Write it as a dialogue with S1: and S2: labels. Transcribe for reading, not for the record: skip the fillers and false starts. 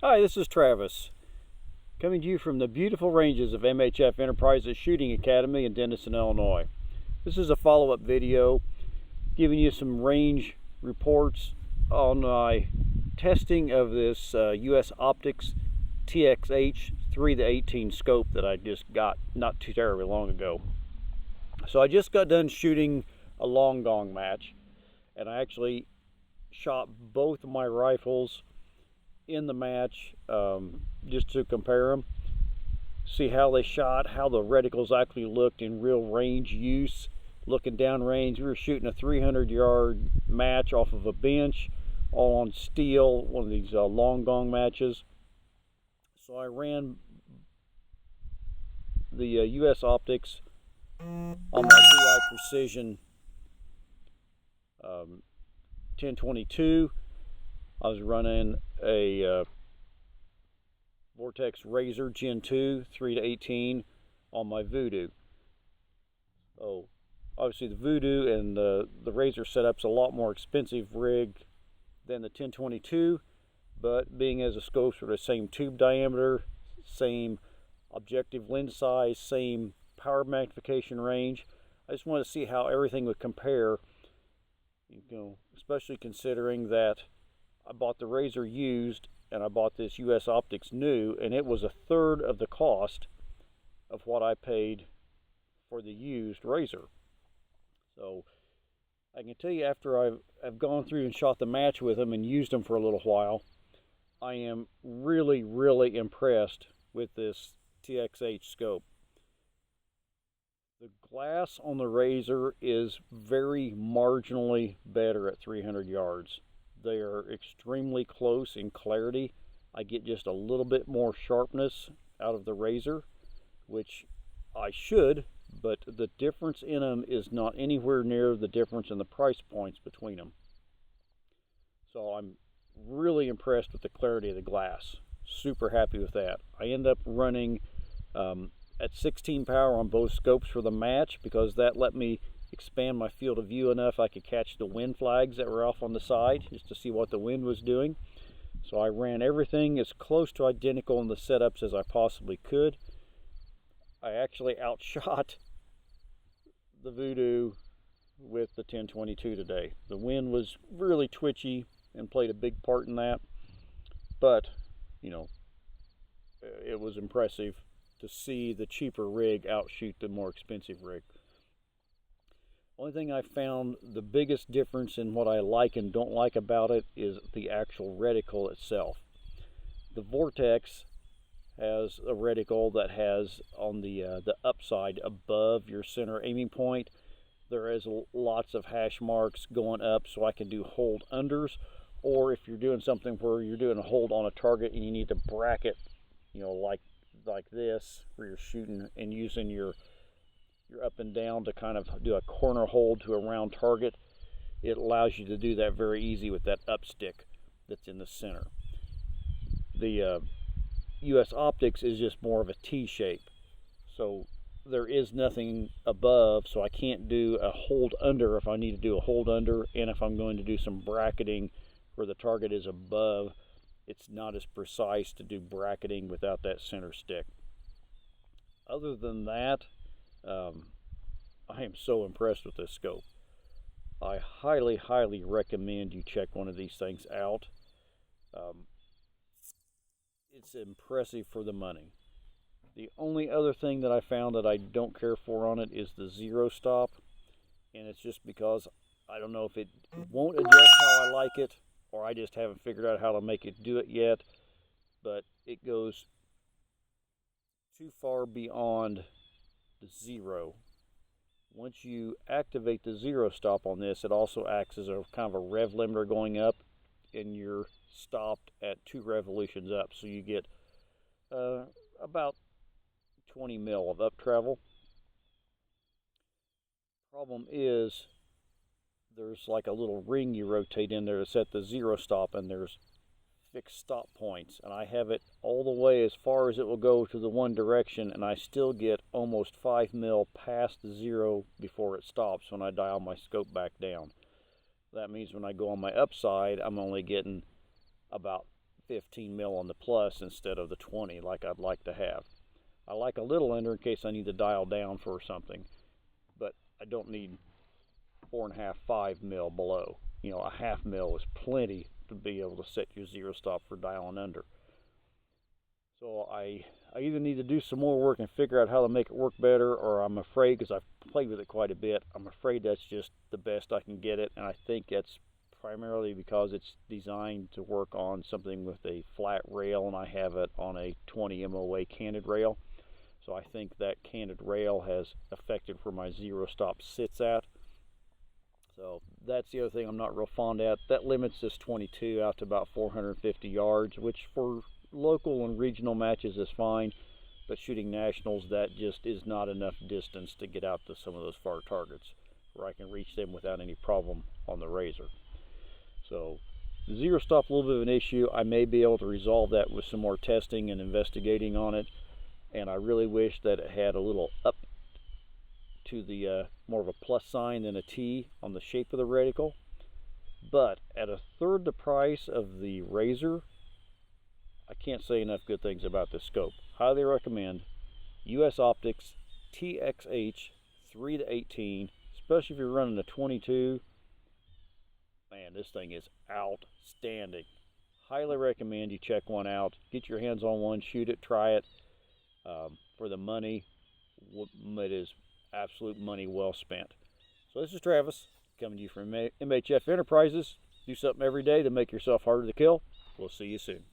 S1: Hi, this is Travis, coming to you from the beautiful ranges of MHF Enterprises Shooting Academy in Denison, Illinois. This is a follow-up video giving you some range reports on my testing of this US Optics THX 3-18 scope that I just got not too terribly long ago. So I just got done shooting a long gong match, and I actually shot both of my rifles in the match just to compare them, see how they shot, how the reticles actually looked in real range use. Looking down range, we were shooting a 300-yard match off of a bench, all on steel, one of these long gong matches. So I ran the US Optics on my VI Precision 1022. I was running a Vortex Razor Gen 2 3-18 on my Voodoo. Oh, obviously the Voodoo and the Razor setup's a lot more expensive rig than the 1022, but being as the scopes are the same tube diameter, same objective lens size, same power magnification range, I just wanted to see how everything would compare, especially considering that I bought the Razor used and I bought this US Optics new, and it was a third of the cost of what I paid for the used Razor. So I can tell you, after I've gone through and shot the match with them and used them for a little while, I am really, really impressed with this THX scope. The glass on the Razor is very marginally better at 300 yards. They are extremely close in clarity. I get just a little bit more sharpness out of the Razor, which I should, but the difference in them is not anywhere near the difference in the price points between them. So I'm really impressed with the clarity of the glass. Super happy with that. I end up running at 16 power on both scopes for the match, because that let me expand my field of view enough I could catch the wind flags that were off on the side, just to see what the wind was doing. So I ran everything as close to identical in the setups as I possibly could. I actually outshot the Voodoo with the 1022 today. The wind was really twitchy and played a big part in that, but it was impressive to see the cheaper rig outshoot the more expensive rig. Only thing I found the biggest difference in what I like and don't like about it is the actual reticle itself. The Vortex has a reticle that has on the upside above your center aiming point, there is lots of hash marks going up, so I can do hold unders, or if you're doing something where you're doing a hold on a target and you need to bracket, like this, where you're shooting and using your up and down to kind of do a corner hold to a round target, it allows you to do that very easy with that up stick that's in the center. The US Optics is just more of a T shape, so there is nothing above, so I can't do a hold under if I need to do a hold under, and if I'm going to do some bracketing where the target is above, it's not as precise to do bracketing without that center stick. Other than that, I am so impressed with this scope. I highly, highly recommend you check one of these things out. It's impressive for the money. The only other thing that I found that I don't care for on it is the zero stop, and it's just because I don't know if it won't adjust how I like it, or I just haven't figured out how to make it do it yet, but it goes too far beyond the zero. Once you activate the zero stop on this, it also acts as a kind of a rev limiter going up, and you're stopped at 2 revolutions up, so you get about 20 mil of up travel. Problem is, there's like a little ring you rotate in there to set the zero stop, and there's fixed stop points, and I have it all the way as far as it will go to the one direction, and I still get almost 5 mil past the zero before it stops when I dial my scope back down. That means when I go on my upside, I'm only getting about 15 mil on the plus instead of the 20 like I'd like to have. I like a little ender in case I need to dial down for something, but I don't need 4.5, 5 mil below. You know, a half mil is plenty to be able to set your zero stop for dialing under. So I either need to do some more work and figure out how to make it work better, or I'm afraid, because I've played with it quite a bit, I'm afraid that's just the best I can get it, and I think that's primarily because it's designed to work on something with a flat rail, and I have it on a 20 MOA canted rail. So I think that canted rail has affected where my zero stop sits at. So that's the other thing I'm not real fond at. That limits this 22 out to about 450 yards, which for local and regional matches is fine, but shooting nationals, that just is not enough distance to get out to some of those far targets where I can reach them without any problem on the Razor. So the zero stop, a little bit of an issue. I may be able to resolve that with some more testing and investigating on it, and I really wish that it had a little up to the more of a plus sign than a T on the shape of the reticle. But at a third the price of the Razor, I can't say enough good things about this scope. Highly recommend US Optics THX 3-18, especially if you're running a 22. Man, this thing is outstanding. Highly recommend you check one out. Get your hands on one, shoot it, try it. For the money, it is absolute money well spent. So this is Travis, coming to you from MHF Enterprises. Do something every day to make yourself harder to kill. We'll see you soon.